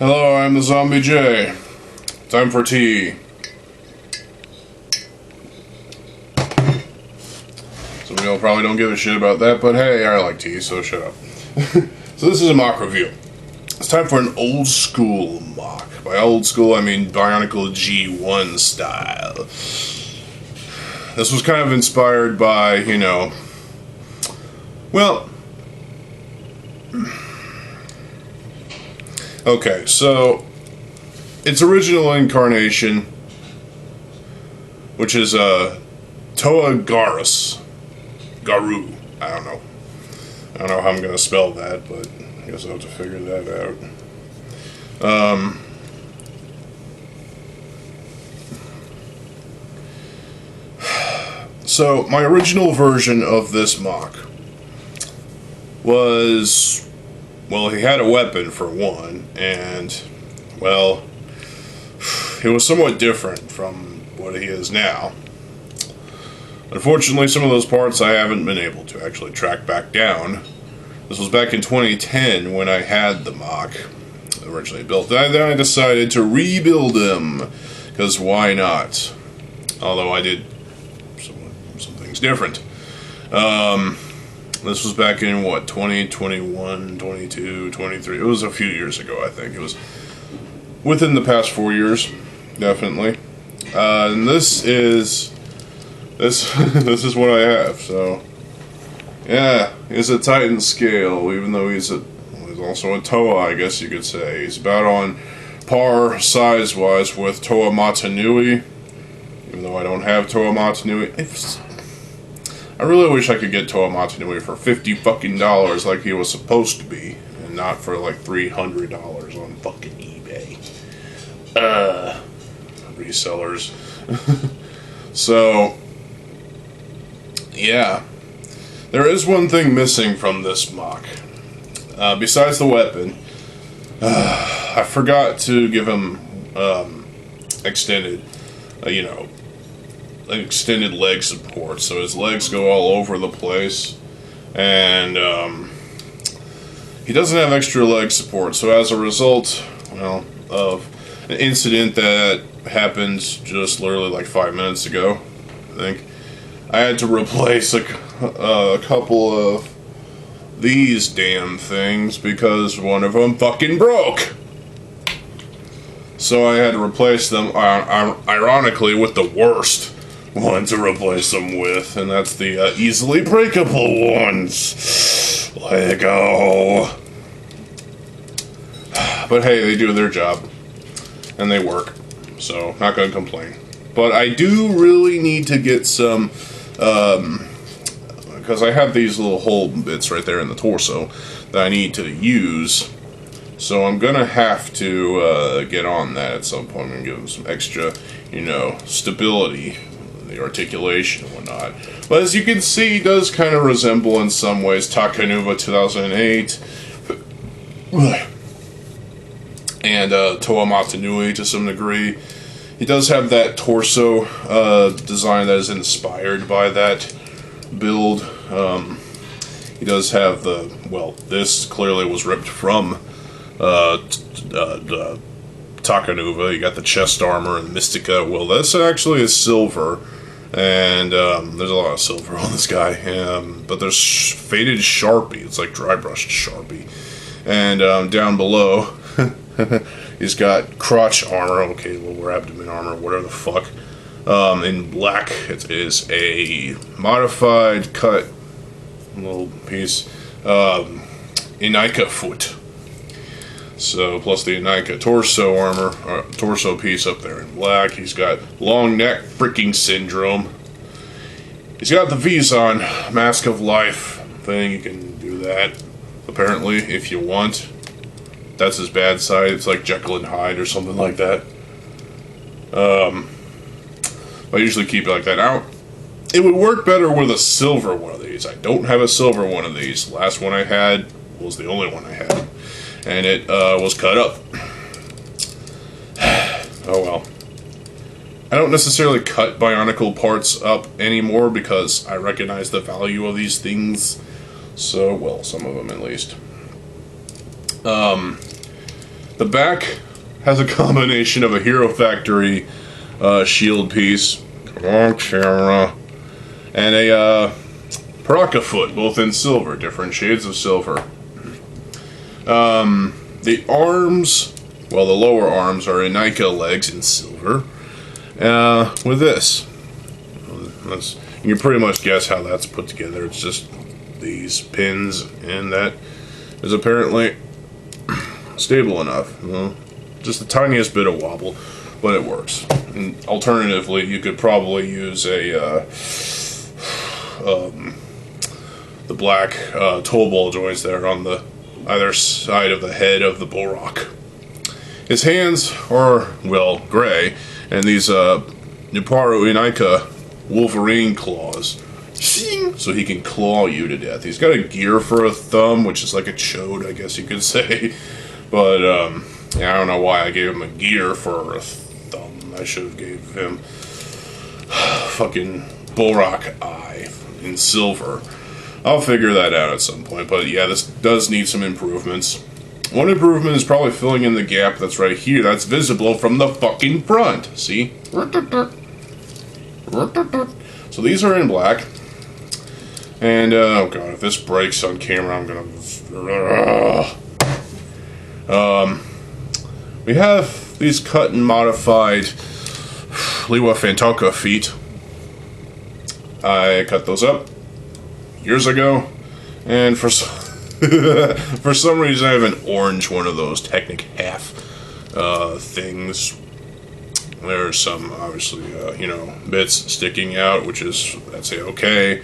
Hello, I'm TheZOMBIEJ. Time for tea. Some of y'all probably don't give a shit about that, but hey, I like tea, so shut up. So this is a MOC review. It's time for an old school MOC. By old school, I mean Bionicle G1 style. This was kind of inspired by, you know, well, okay, so its original incarnation, which is Toa Gharous. I don't know. I don't know how I'm going to spell that, but I guess I'll have to figure that out. So, my original version of this MOC was, well, he had a weapon for one, and, well, it was somewhat different from what he is now. Unfortunately, some of those parts I haven't been able to actually track back down. This was back in 2010 when I had the MOC originally built. Then I decided to rebuild him, because why not? Although I did some things different. This was back in, what, 2021, 22, 23. It was a few years ago, I think. It was within the past 4 years, definitely. And this is this is what I have. So yeah, he's a Titan scale, even though he's also a Toa, I guess you could say. He's about on par size-wise with Toa Matanui, even though I don't have Toa Matanui. I really wish I could get Toa Matanui for $50 fucking like he was supposed to be, and not for like $300 on fucking eBay. Resellers. So, yeah. There is one thing missing from this MOC. Besides the weapon, I forgot to give him extended, extended leg support, so his legs go all over the place, and he doesn't have extra leg support. So as a result, well, of an incident that happened just literally like 5 minutes ago, I think, I had to replace a couple of these damn things because one of them fucking broke. So I had to replace them, ironically, with the worst one to replace them with, and that's the easily breakable ones. Lego. But hey, they do their job, and they work, so not gonna complain. But I do really need to get some, because I have these little hole bits right there in the torso that I need to use. So I'm gonna have to get on that at some point and give them some extra, stability, the articulation and whatnot. But as you can see, he does kind of resemble in some ways Takanuva 2008 and Toa Matanui to some degree. He does have that torso design that is inspired by that build. He does have this clearly was ripped from Takanuva. You got the chest armor and Mystica. Well, this actually is silver, and there's a lot of silver on this guy. But there's faded Sharpie. It's like dry brushed Sharpie. And down below, he's got crotch armor. Okay, lower abdomen armor, whatever the fuck. In black, it is a modified cut little piece. Inika foot. So, plus the Inika torso armor, torso piece up there in black. He's got long neck freaking syndrome. He's got the Vizon Mask of Life thing. You can do that, apparently, if you want. That's his bad side. It's like Jekyll and Hyde or something like that. I usually keep it like that. Now, it would work better with a silver one of these. I don't have a silver one of these. The last one I had was the only one I had. And it was cut up. Oh well. I don't necessarily cut Bionicle parts up anymore because I recognize the value of these things. So, well, some of them at least. The The back has a combination of a Hero Factory shield piece, come on camera, and a Paraka foot, both in silver, different shades of silver. The arms, well, the lower arms are Inika legs in silver, with this. You can pretty much guess how that's put together. It's just these pins, and that is apparently stable enough. Well, just the tiniest bit of wobble, but it works. And alternatively, you could probably use a the black toe ball joints there on the either side of the head of the Borak. His hands are, well, gray, and these Nuparu Inika Wolverine claws, so he can claw you to death. He's got a gear for a thumb, which is like a chode, I guess you could say. But yeah, I don't know why I gave him a gear for a thumb. I should have gave him fucking Borak eye in silver. I'll figure that out at some point. But yeah, this does need some improvements. One improvement is probably filling in the gap that's right here. That's visible from the fucking front. See? So these are in black. And, oh god, if this breaks on camera, I'm gonna... we have these cut and modified Liwa Fantoka feet. I cut those up years ago, and for for some reason I have an orange one of those Technic half things. There's some, obviously, you know, bits sticking out, which is, I'd say, okay.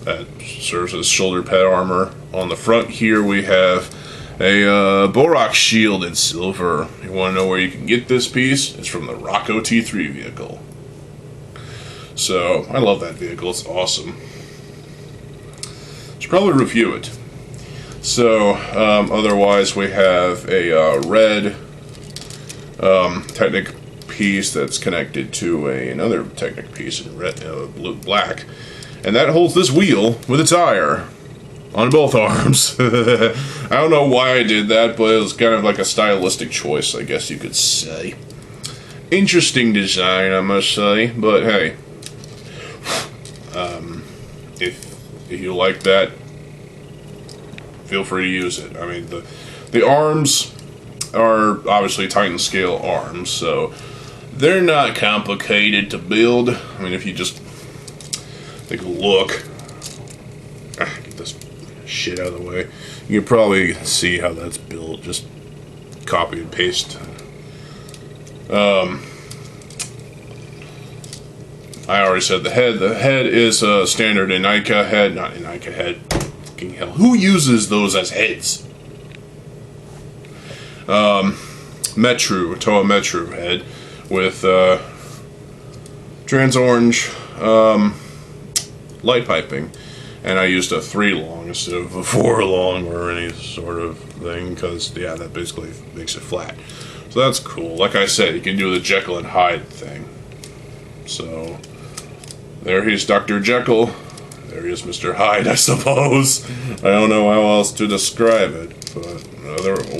That serves as shoulder pad armor. On the front here, we have a Borak shield in silver. You want to know where you can get this piece? It's from the Rocco T3 vehicle. So, I love that vehicle. It's awesome. Should probably review it. So, otherwise, we have a red Technic piece that's connected to another Technic piece in red, blue, black, and that holds this wheel with a tire on both arms. I don't know why I did that, but it was kind of like a stylistic choice, I guess you could say. Interesting design, I must say, but hey, if you like that, feel free to use it. I mean, the arms are obviously Titan scale arms, so they're not complicated to build. I mean, if you just take a look, get this shit out of the way, you can probably see how that's built. Just copy and paste. I already said the head. The head is a standard Inika head, not Inika head. Fucking hell, who uses those as heads? Toa Metru head with trans orange light piping, and I used a 3 long instead of a 4 long or any sort of thing, because yeah, that basically makes it flat. So that's cool. Like I said, you can do the Jekyll and Hyde thing. So there he's Dr. Jekyll. There he is Mr. Hyde, I suppose. I don't know how else to describe it, but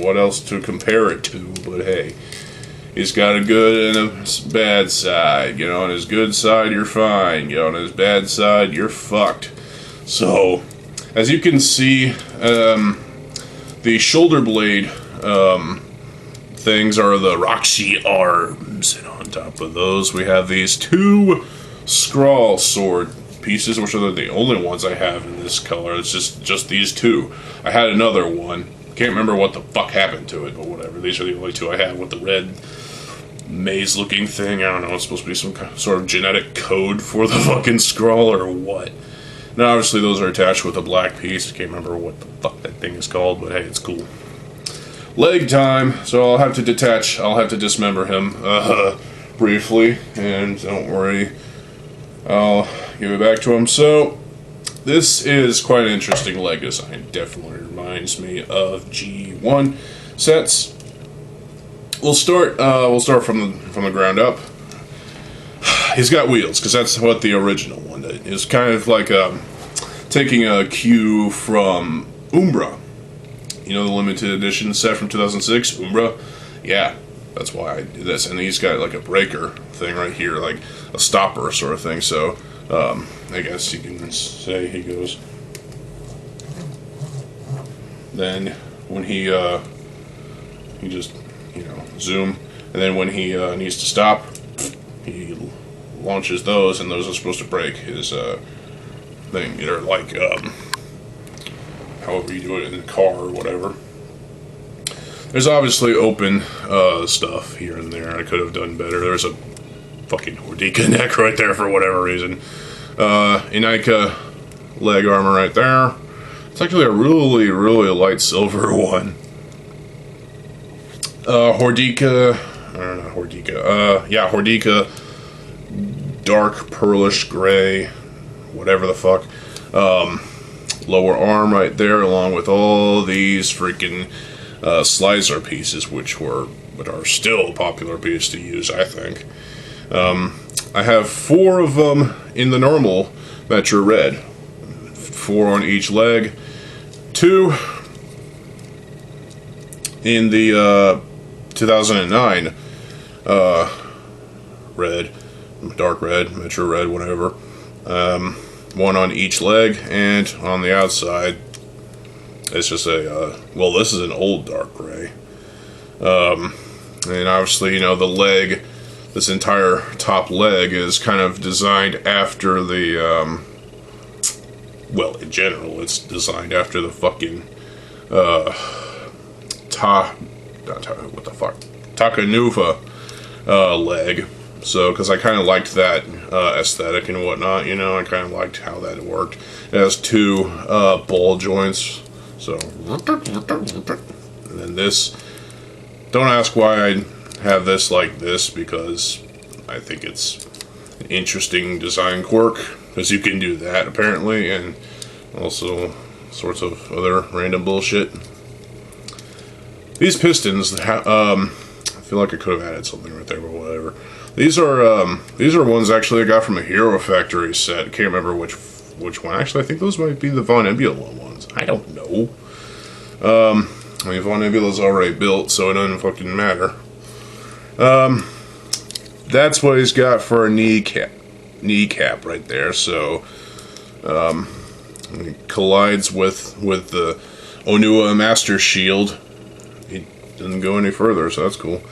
what else to compare it to, but hey, he's got a good and a bad side. Get on his good side, you're fine. Get on his bad side, you're fucked. So, as you can see, the shoulder blade things are the Roxy arms, and on top of those we have these 2 Skrull sword pieces, which are the only ones I have in this color. It's just these 2. I had another one. Can't remember what the fuck happened to it, but whatever. These are the only 2 I have with the red maze-looking thing. I don't know. It's supposed to be some sort of genetic code for the fucking Skrull or what. Now, obviously, those are attached with a black piece. I can't remember what the fuck that thing is called, but hey, it's cool. Leg time. So I'll have to dismember him briefly, and don't worry, I'll give it back to him. So this is quite an interesting leg design. Definitely reminds me of G1 sets. We'll start from the ground up. He's got wheels, because that's what the original one did. It's kind of like taking a cue from Umbra You know the limited edition set from 2006, Umbra? Yeah, that's why I did this. And he's got like a breaker thing right here, like a stopper sort of thing. So I guess you can say he goes. Then when he just, you know, zoom, and then when he needs to stop, he launches those, and those are supposed to break his thing. They're like however you do it in the car or whatever. There's obviously open stuff here and there. I could have done better. There's a fucking Hordika neck right there for whatever reason. Inaika leg armor right there. It's actually a really, really light silver one. Hordika, or not Hordika, yeah, Hordika, dark pearlish gray, whatever the fuck. Lower arm right there, along with all these freaking slicer pieces, which are still a popular piece to use, I think. I have 4 of them in the normal Metro Red. 4 on each leg. 2 in the 2009 red, dark red, Metro Red, whatever. 1 on each leg, and on the outside, it's just well, this is an old dark gray. And obviously, you know, the leg, this entire top leg is kind of designed after the, well, in general, it's designed after the fucking, Takanuva, leg. So, because I kind of liked that aesthetic and whatnot, you know, I kind of liked how that worked. It has 2 ball joints, so, and then this, don't ask why I have this like this, because I think it's an interesting design quirk, because you can do that, apparently, and also sorts of other random bullshit. These pistons, I feel like I could have added something right there, but whatever. These are ones actually I got from a Hero Factory set. I can't remember which one. Actually, I think those might be the Von Nebula ones. I don't know. I mean, Von Nebula's already built, so it doesn't fucking matter. That's what he's got for a kneecap right there. So, it collides with the Onua Master Shield. It doesn't go any further, so that's cool.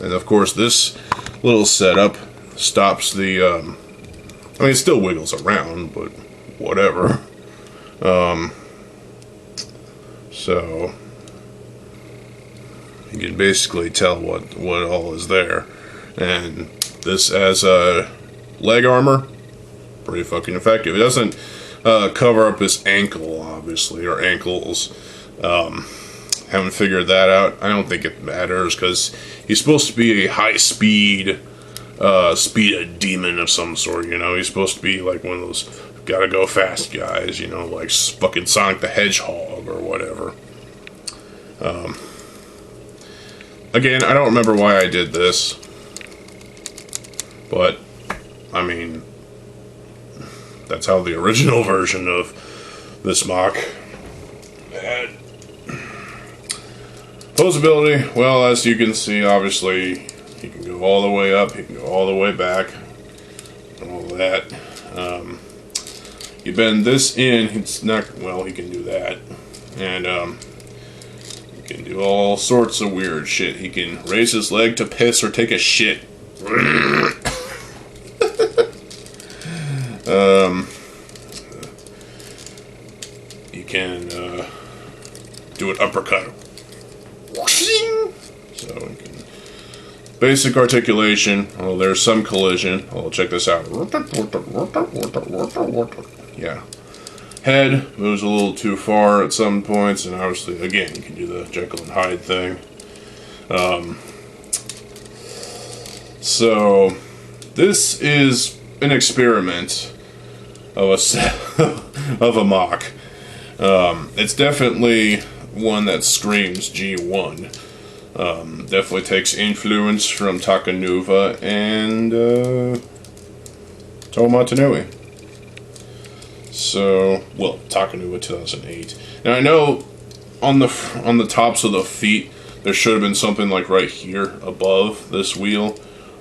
And of course, this little setup stops the, I mean, it still wiggles around, but whatever. So, you can basically tell what all is there. And this as a leg armor, pretty fucking effective. It doesn't cover up his ankle, obviously, or ankles. Haven't figured that out. I don't think it matters, because he's supposed to be a high-speed, speed demon of some sort, you know? He's supposed to be like one of those gotta-go-fast guys, you know, like fucking Sonic the Hedgehog or whatever. Again, I don't remember why I did this, but, I mean, that's how the original version of this MOC had. Posability, well, as you can see, obviously, he can go all the way up, he can go all the way back, and all that. You bend this in, it's not, well, he can do that, and, he can do all sorts of weird shit. He can raise his leg to piss or take a shit. You can, do an uppercut. So we can basic articulation. Oh, there's some collision. Oh, check this out. Yeah. Head moves a little too far at some points, and obviously, again, you can do the Jekyll and Hyde thing. So this is an experiment of of a MOC. It's definitely one that screams G1. Definitely takes influence from Takanuva and Tomatanui. So, well, Takanuva 2008. Now I know on the tops of the feet, there should have been something like right here above this wheel,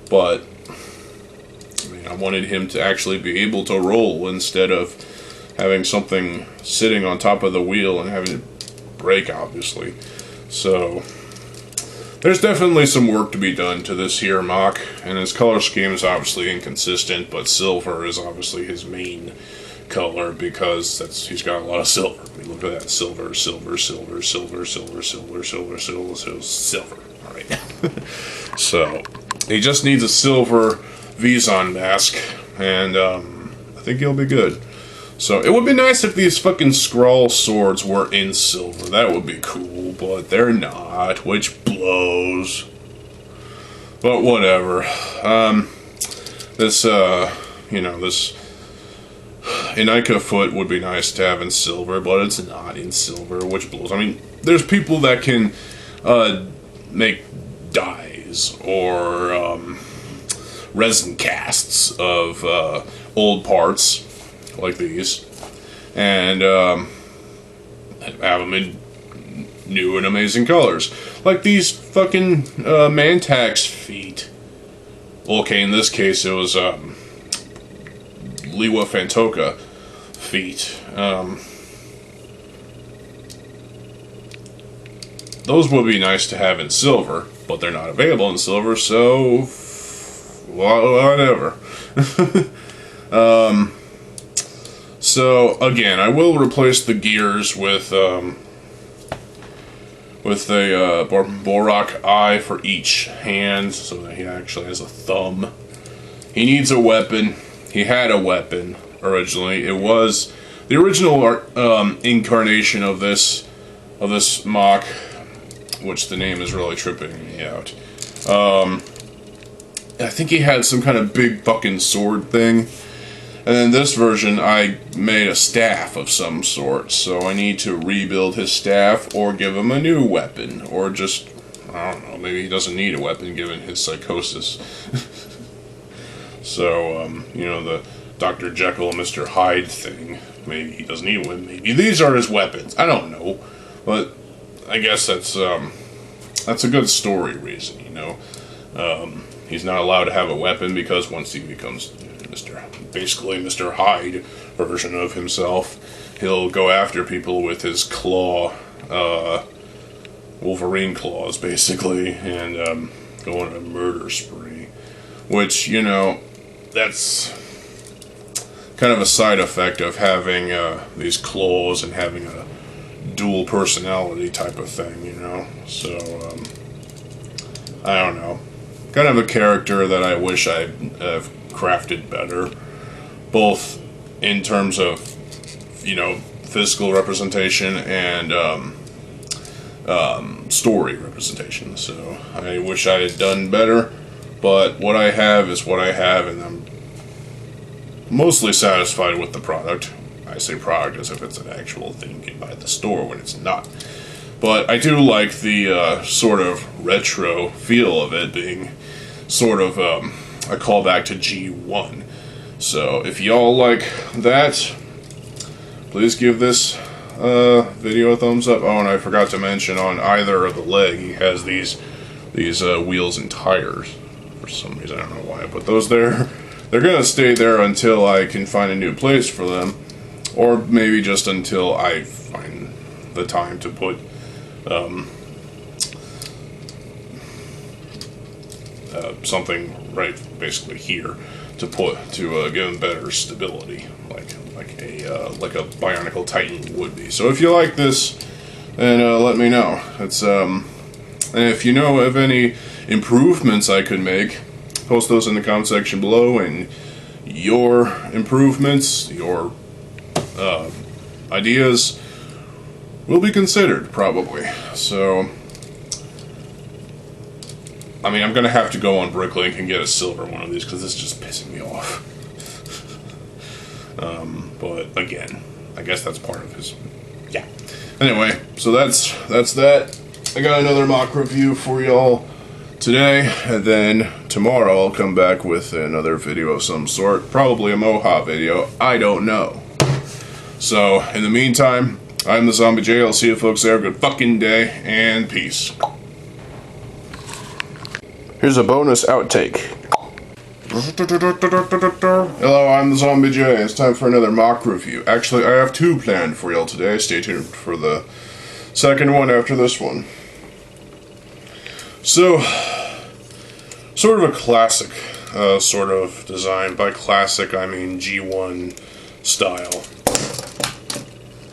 but I mean, I wanted him to actually be able to roll instead of having something sitting on top of the wheel and having it break, obviously. So there's definitely some work to be done to this here MOC, and his color scheme is obviously inconsistent, but silver is obviously his main color because he's got a lot of silver. I mean, look at that, silver, silver, silver, silver, silver, silver, silver, silver, silver, silver. All right. So he just needs a silver Vizon mask, and I think he'll be good. So it would be nice if these fucking Skrull swords were in silver. That would be cool, but they're not, which blows. But whatever. This Inika foot would be nice to have in silver, but it's not in silver, which blows. I mean, there's people that can make dyes or resin casts of old parts like these, and have them in new and amazing colors, like these fucking Mantax feet. Okay, in this case it was Liwa Fantoka feet. Those would be nice to have in silver, but they're not available in silver, so whatever. So again, I will replace the gears with a Borak eye for each hand, so that he actually has a thumb. He needs a weapon. He had a weapon originally. It was the original incarnation of this MOC, which the name is really tripping me out. I think he had some kind of big fucking sword thing. And in this version, I made a staff of some sort, so I need to rebuild his staff or give him a new weapon, or just, I don't know, maybe he doesn't need a weapon given his psychosis. So, the Dr. Jekyll and Mr. Hyde thing, maybe he doesn't need one, maybe these are his weapons, I don't know, but I guess that's a good story reason, he's not allowed to have a weapon because once he becomes basically Mr. Hyde version of himself, he'll go after people with his claw, Wolverine claws, basically, and go on a murder spree. Which, that's kind of a side effect of having these claws and having a dual personality type of thing, So, I don't know. Kind of a character that I wish I'd have crafted better, both in terms of physical representation and story representation. So I wish I had done better, but what I have is what I have, and I'm mostly satisfied with the product. I say product as if it's an actual thing you can buy at the store when it's not. But I do like the sort of retro feel of it being sort of a callback to G1. So if y'all like that, please give this video a thumbs up. Oh, and I forgot to mention on either of the leg he has these wheels and tires. For some reason, I don't know why I put those there. They're gonna stay there until I can find a new place for them, or maybe just until I find the time to put something right basically here to give them better stability, like a Bionicle Titan would be. So if you like this, then let me know. It's and if you know of any improvements I could make, post those in the comment section below, and your improvements, your ideas will be considered, probably. So I mean, I'm going to have to go on Bricklink and get a silver one of these, because this is just pissing me off. But, again, I guess that's part of his... Yeah. Anyway, so that's that. I got another MOC review for y'all today, and then tomorrow I'll come back with another video of some sort. Probably a Moha video. I don't know. So, in the meantime, I'm the Zombie J. I'll see you folks there. Good fucking day, and peace. Here's a bonus outtake. Hello, I'm the Zombie J. It's time for another MOC review. Actually, I have two planned for y'all today. Stay tuned for the second one after this one. So, sort of a classic sort of design. By classic, I mean G1 style.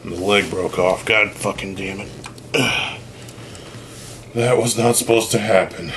And the leg broke off. God fucking damn it. That was not supposed to happen.